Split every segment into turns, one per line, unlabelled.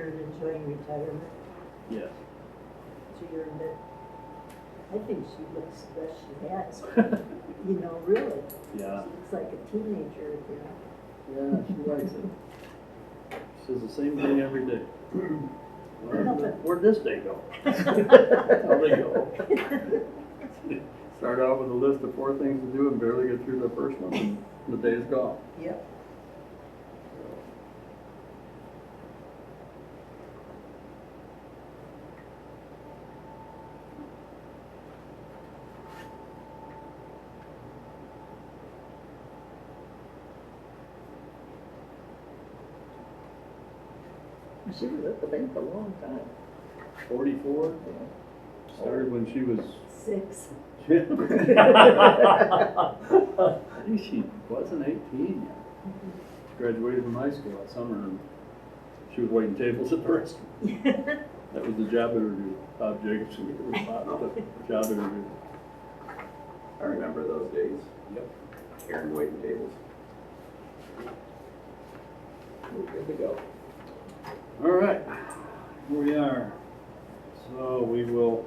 Karen enjoying retirement?
Yes.
She earned it. I think she looks the best she has. You know, really.
Yeah.
She looks like a teenager again.
Yeah, she likes it. She says the same thing every day. Where'd this day go? How they go. Start out with a list of 4 things to do and barely get through the first one, and the day is gone.
Yep.
She was at the bank a long time.
44, started when she was
6.
I think she wasn't 18 yet. She graduated from high school that summer and she was waiting tables at the restaurant. That was the job interview. Bob Jacobson gave her a spot at the job interview.
I remember those days.
Yep.
Karen waiting tables.
We're good to go.
All right, here we are. So we will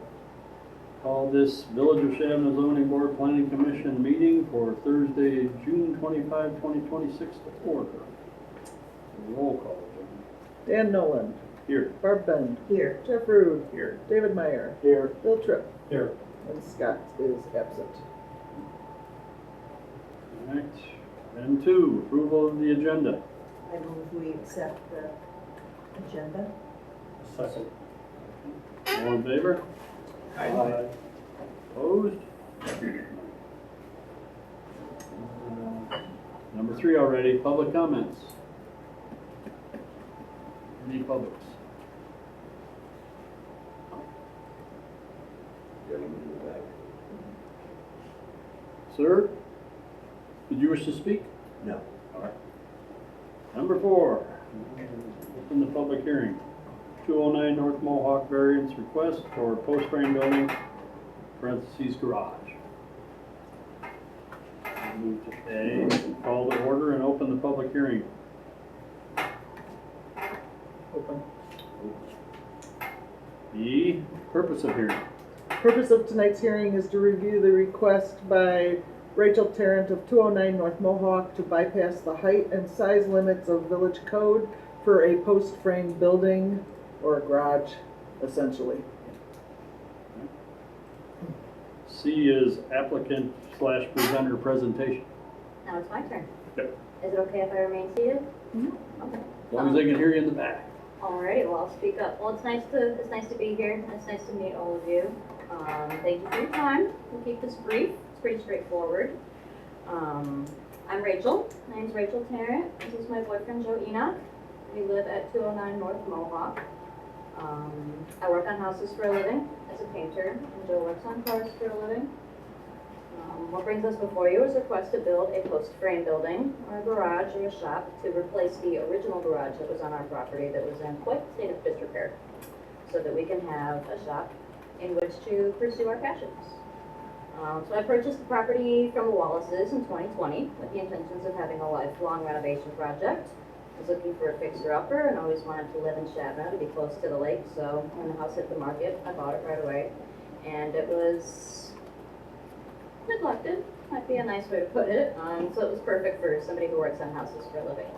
call this Village of Shavna Zoning Board Planning Commission meeting for Thursday, June 25, 2026 to order. Roll call, John.
Dan Nolan,
Here.
Barb Ben,
Here.
Jeff Rude,
Here.
David Meyer,
Here.
Bill Tripp,
Here.
and Scott is absent.
All right, and 2, approval of the agenda.
I move we accept the agenda.
Second. All in favor?
Aye.
Opposed? Number 3 already, public comments. Any publics?
Gentleman in the back.
Sir, did you wish to speak?
No.
All right. Number 4, open the public hearing. 209 North Mohawk variance request for post frame building, parentheses garage. Move to A, call to order and open the public hearing.
Open.
B, purpose of hearing.
Purpose of tonight's hearing is to review the request by Rachel Tarrant of 209 North Mohawk to bypass the height and size limits of village code for a post frame building or a garage, essentially.
C is applicant / presenter presentation.
Now it's my turn.
Yep.
Is it okay if I remain seated? Okay.
As long as they can hear you in the back.
Alrighty, well, I'll speak up. Well, it's nice to be here. It's nice to meet all of you. Thank you for your time. We'll keep this brief. It's pretty straightforward. I'm Rachel. My name's Rachel Tarrant. This is my boyfriend, Joe Enoch. We live at 209 North Mohawk. I work on houses for a living as a painter, and Joe works on cars for a living. What brings us before you is a request to build a post-frame building, or a garage, or a shop, to replace the original garage that was on our property that was in quite a state of disrepair, so that we can have a shop in which to pursue our passions. So I purchased the property from the Wallaces in 2020 with the intentions of having a lifelong renovation project. I was looking for a fixer-upper and always wanted to live in Shavna to be close to the lake, so when the house hit the market, I bought it right away. And it was neglected, might be a nice way to put it, so it was perfect for somebody who works on houses for a living.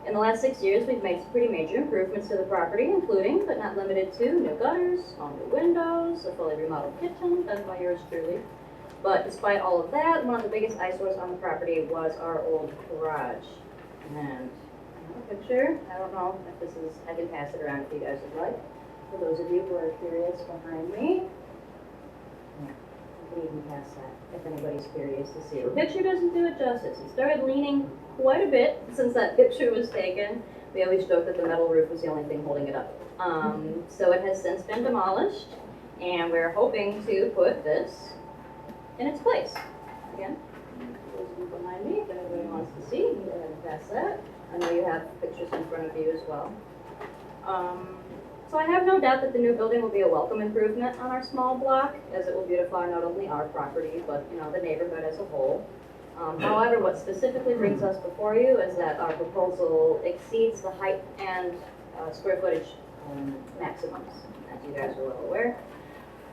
In the last 6 years, we've made some pretty major improvements to the property, including, but not limited to, new gutters, all new windows, a fully remodeled kitchen, done by yours truly. But despite all of that, one of the biggest eyesores on the property was our old garage. And picture. I don't know if this is, I can pass it around if you guys would like. For those of you who are curious behind me, yeah, I can even pass that if anybody's curious to see. The picture doesn't do it justice. It started leaning quite a bit since that picture was taken. We always joke that the metal roof was the only thing holding it up. So it has since been demolished, and we're hoping to put this in its place. Again, those of you behind me, if anybody wants to see, go ahead and pass that. I know you have pictures in front of you as well. So I have no doubt that the new building will be a welcome improvement on our small block, as it will beautify not only our property, but the neighborhood as a whole. However, what specifically brings us before you is that our proposal exceeds the height and square footage maximums, as you guys are well aware.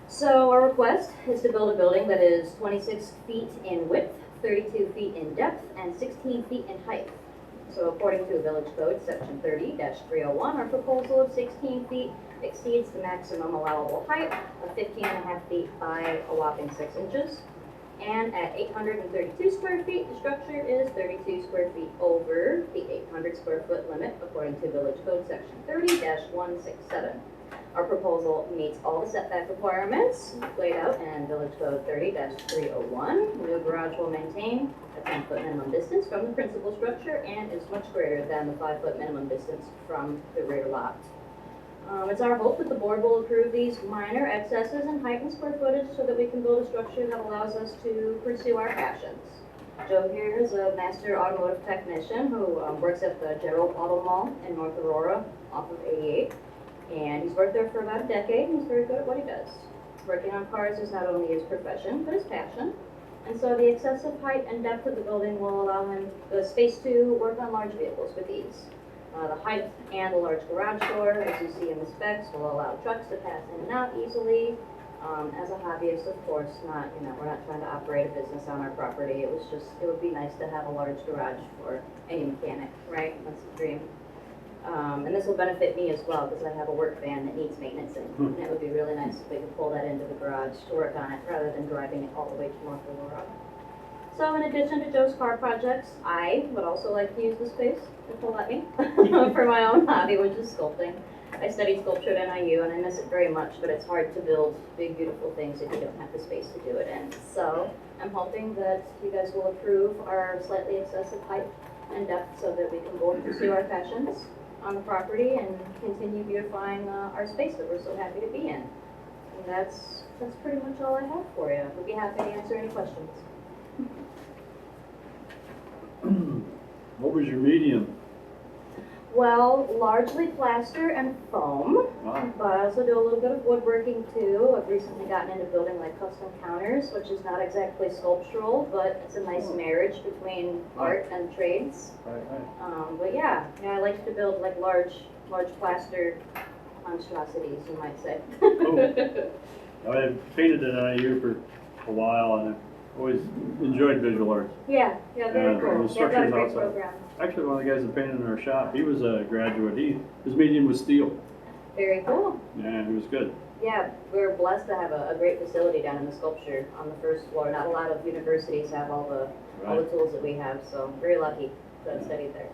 So our request is to build a building that is 26 feet in width, 32 feet in depth, and 16 feet in height. So according to Village Code, Section 30-301, our proposal of 16 feet exceeds the maximum allowable height of 15.5 feet by a whopping 6 inches. And at 832 square feet, the structure is 32 square feet over the 800 square foot limit according to Village Code Section 30-167. Our proposal meets all the setback requirements laid out in Village Code 30-301. The new garage will maintain a 10-foot minimum distance from the principal structure and is much greater than the 5-foot minimum distance from the rear lot. It's our hope that the board will approve these minor excesses in height and square footage so that we can build a structure that allows us to pursue our passions. Joe here is a master automotive technician who works at the Gerald Auto Mall in North Aurora off of 88. And he's worked there for about a decade, and he's very good at what he does. Working on cars is not only his profession, but his passion. And so the excessive height and depth of the building will allow him the space to work on large vehicles with ease. The height and the large garage door, as you see in the specs, will allow trucks to pass in and out easily. As a hobbyist, of course, we're not trying to operate a business on our property. It would be nice to have a large garage for any mechanic, right? That's the dream. And this will benefit me as well because I have a work van that needs maintenance and it would be really nice if we could pull that into the garage to work on it rather than driving it all the way to North Aurora. So in addition to Joe's car projects, I would also like to use the space, if he'll let me, for my own hobby, which is sculpting. I studied sculpture at NIU and I miss it very much, but it's hard to build big, beautiful things if you don't have the space to do it in. So I'm hoping that you guys will approve our slightly excessive height and depth so that we can go and pursue our passions on the property and continue beautifying our space that we're so happy to be in. And that's pretty much all I have for you. We'd be happy to answer any questions.
What was your medium?
Well, largely plaster and foam,
Wow.
but I also do a little bit of woodworking too. I've recently gotten into building like custom counters, which is not exactly sculptural, but it's a nice marriage between art and trades.
Right.
But yeah, I like to build like large plaster monstrosities, you might say.
I've painted at IU for a while and I've always enjoyed visual arts.
Yeah, very cool.
The
Yeah, I've got a
structures
great
outside.
program.
Actually, one of the guys that painted in our shop, he was a graduate. His medium was steel.
Very cool.
Yeah, he was good.
Yeah, we're blessed to have a great facility down in the sculpture on the first floor. Not a lot of universities have all the tools that we have, so very lucky to have studied there.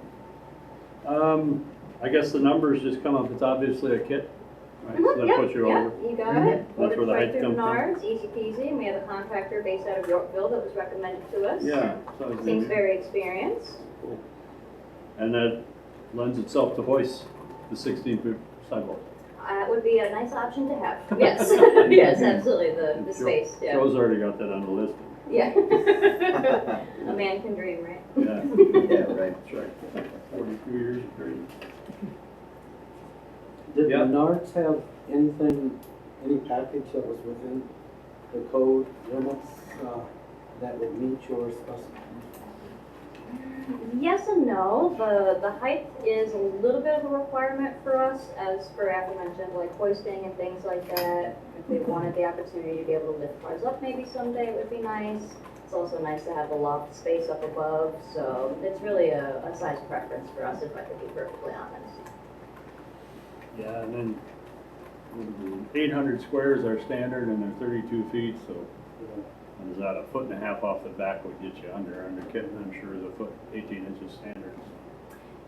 I guess the numbers just come up. It's obviously a kit, right? So that puts you over.
You got it.
That's where the
right
height
through
comes from.
Menards, easy peasy. And we have a contractor based out of Yorkville that was recommended to us.
Yeah. So
Seems very experienced.
cool. And that lends itself to hoist the 16-foot sidewalk.
That would be a nice option to have. Yes, yes, absolutely. The space. Yeah.
Joe's already got that on the list.
Yeah. A man can dream, right?
Yeah.
Yeah, right.
That's right. 42 years of dream.
Did
Yeah.
Menards have any package that was within the code limits that would meet your specifications?
Yes and no. The height is a little bit of a requirement for us, as for aforementioned, like hoisting and things like that. If we wanted the opportunity to be able to lift cars up maybe someday, it would be nice. It's also nice to have the loft space up above, so it's really a size preference for us, if I could be perfectly honest.
Yeah, and then 800 squares are standard and they're 32 feet, so is that a foot and a half off the back would get you under kit, and I'm sure the foot 18 inches standard.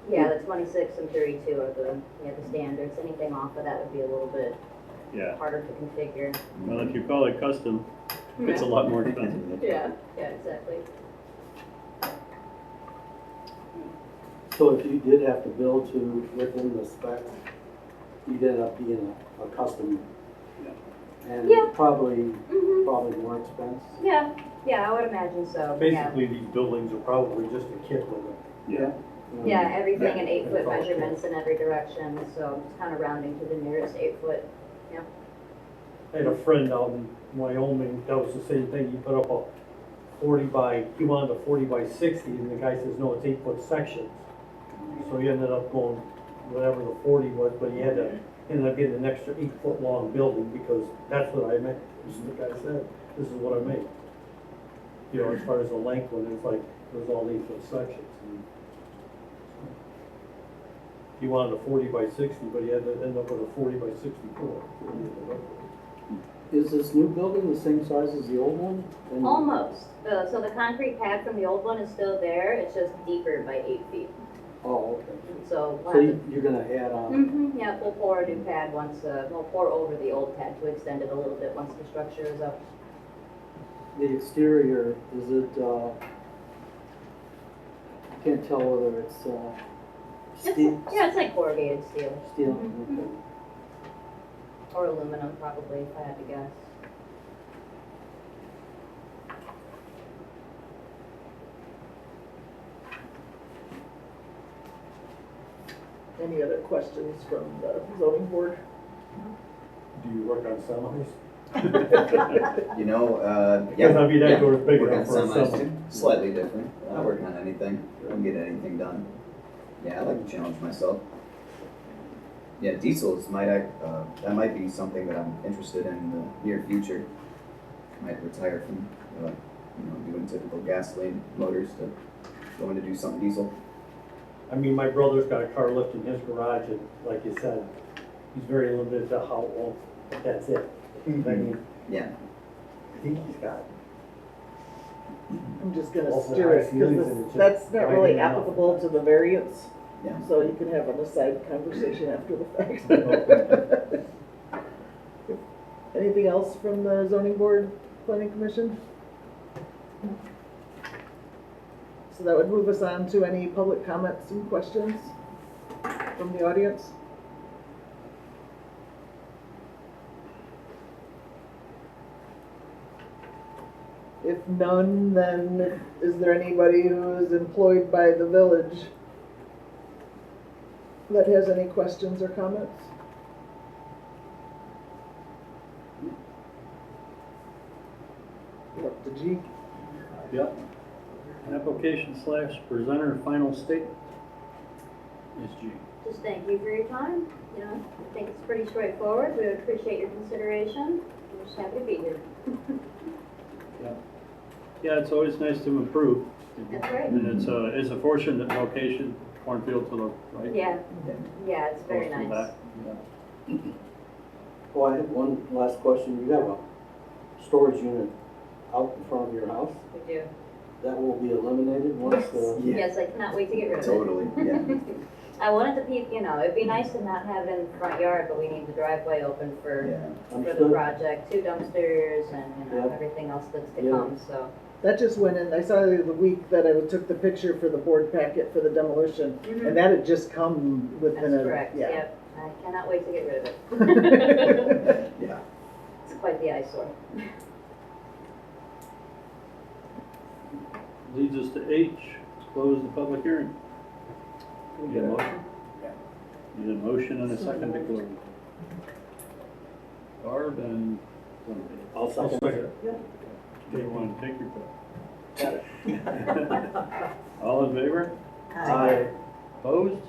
Yeah, the 26 and 32 are the standards. Anything off of that would be a little bit
Yeah.
harder to configure.
Well, if you call it custom, it's a lot more expensive.
Yeah, exactly.
So if you did have to build to within the specs, you'd end up being a custom. And
Yeah.
probably more expensive.
Yeah, I would imagine so.
Basically, these buildings are probably just a kit with it.
Yeah.
Yeah, everything in
Yeah.
8-foot measurements in every direction, so just kind of rounding to the nearest 8-foot.
I had a friend out in Wyoming, that was the same thing, he put up a he wanted a 40 by 60, and the guy says, no, it's 8-foot sections. So he ended up going whatever the 40 was, but he had to ended up getting an extra 8-foot long building because that's what I meant. This is what the guy said, this is what I made. You know, as far as the length, when it's like, there's all 8-foot sections. And he wanted a 40 by 60, but he had to end up with a 40 by 64.
Is this new building the same size as the old one? And-
Almost. So the concrete pad from the old one is still there, it's just deeper by 8 feet.
Oh, okay.
And so we'll
So
have to
you're gonna add on,
yeah, we'll pour a new pad once, we'll pour over the old pad to extend it a little bit once the structure is up.
the exterior, is it, I can't tell whether it's, steel?
Yeah, it's like corrugated steel.
Steel,
Mhm.
okay.
Or aluminum probably, if I had to guess.
Any other questions from the zoning board?
Do you work on semis?
You know,
Because I mean, that door's big
work on
enough for a
semis
semi.
too. Slightly different. I work on anything. I can get anything done. Yeah, I like to challenge myself. Yeah, diesels that might be something that I'm interested in the near future. Might retire from, doing typical gasoline motors to go in to do something diesel.
I mean, my brother's got a car lift in his garage, and like you said, he's very limited to how old, that's it. I mean,
Yeah.
I think he's got,
I'm just gonna
Also
steer it,
high ceilings and
because
it's
that's
just
not really
hanging off.
applicable to the variance,
Yeah.
so you can have an aside conversation after the fact. Anything else from the zoning board, planning commission? So that would move us on to any public comments and questions from the audience. If none, then is there anybody who is employed by the village that has any questions or comments? Up to G.
Yep. Application / presenter final statement. Ms. G.
Just thank you for your time. You know, I think it's pretty straightforward. We would appreciate your consideration. We're just happy to be here.
Yeah, it's always nice to improve.
That's right.
And it's a fortunate location, cornfield to the right.
Yeah, yeah, it's very
close to the
nice.
back. Yeah.
Oh, I have one last question. You have a storage unit out in front of your house?
We do.
That will be eliminated once the,
Yeah.
Yes, I cannot wait to get rid of it.
Totally, yeah.
I wanted to keep, it'd be nice to not have it in the front yard, but we need the driveway open for the
understood?
project, 2 dumpsters and,
Yep.
everything else that's to
Yeah.
come, so.
That just went in, I saw the week that I took the picture for the board packet for the demolition, and that had just come within
That's
a,
correct,
yeah.
yep. I cannot wait to get rid of it.
Yeah.
It's quite the eyesore.
Leads us to H, close the public hearing. Need a motion?
Yeah.
Need a motion and a second to close. Barb and somebody.
I'll second it.
Take one, take your pick.
Got it.
All in favor?
Aye.
Opposed?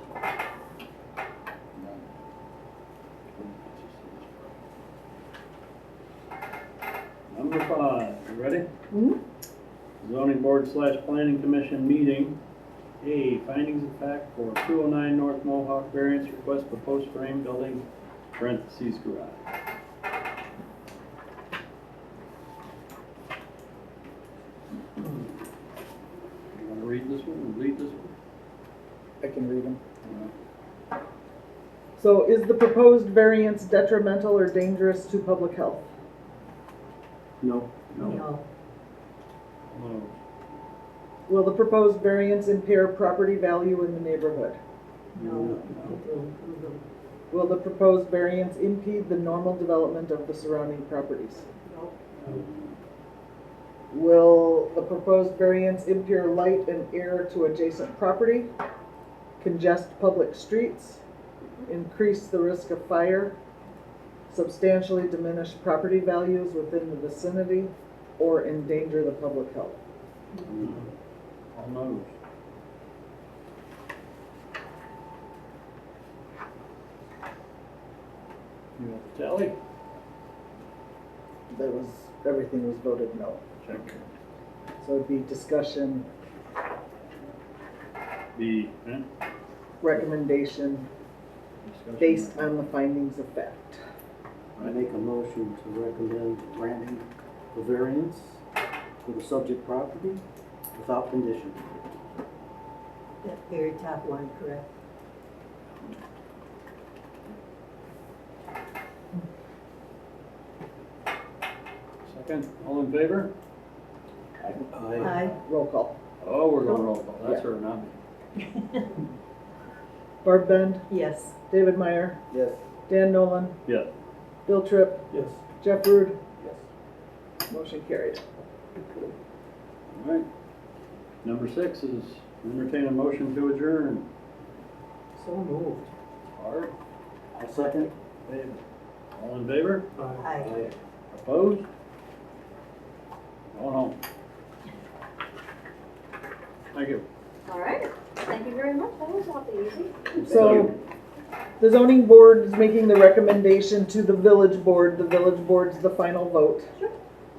Number 5, you ready?
Mhm.
Zoning board / planning commission meeting. A, findings of fact for 209 North Mohawk variance request for post frame building, parentheses garage. You wanna read this one, or read this one?
I can read them. So is the proposed variance detrimental or dangerous to public health?
No.
No.
Will the proposed variance impair property value in the neighborhood?
No.
Will the proposed variance impede the normal development of the surrounding properties? Will the proposed variance impair light and air to adjacent property, congest public streets, increase the risk of fire, substantially diminish property values within the vicinity, or endanger the public health?
All no's. Sally?
Everything was voted no.
Check.
So it'd be discussion,
The,
recommendation
discussion.
based on the findings of fact.
I make a motion to recommend granting the variance for the subject property without condition.
That very top one, correct?
Second, all in favor?
Aye.
Roll call.
Oh, we're going roll call, that's her, not me.
Barb Bend,
Yes.
David Meyer,
Yes.
Dan Nolan,
Yeah.
Bill Tripp,
Yes.
Jeff Rude,
Yes.
motion carried.
All right. Number 6 is entertain a motion to adjourn.
So moved.
Barb,
I'll second.
David, all in favor?
Aye.
Opposed? Going home. Thank you.
All right, thank you very much, that was awfully easy.
So, the zoning board is making the recommendation to the village board. The village board's the final vote.
Sure.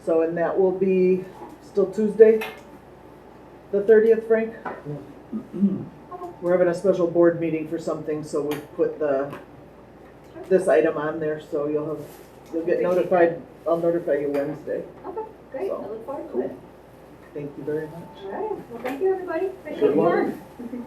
So, and that will be still Tuesday, the 30th, Frank? We're having a special board meeting for something, so we've put this item on there, so you'll get notified. I'll notify you Wednesday.
Okay, great, I
So,
look forward to
cool.
it.
Thank you very much.
All right, well, thank you, everybody, appreciate
Good
your
luck.
time.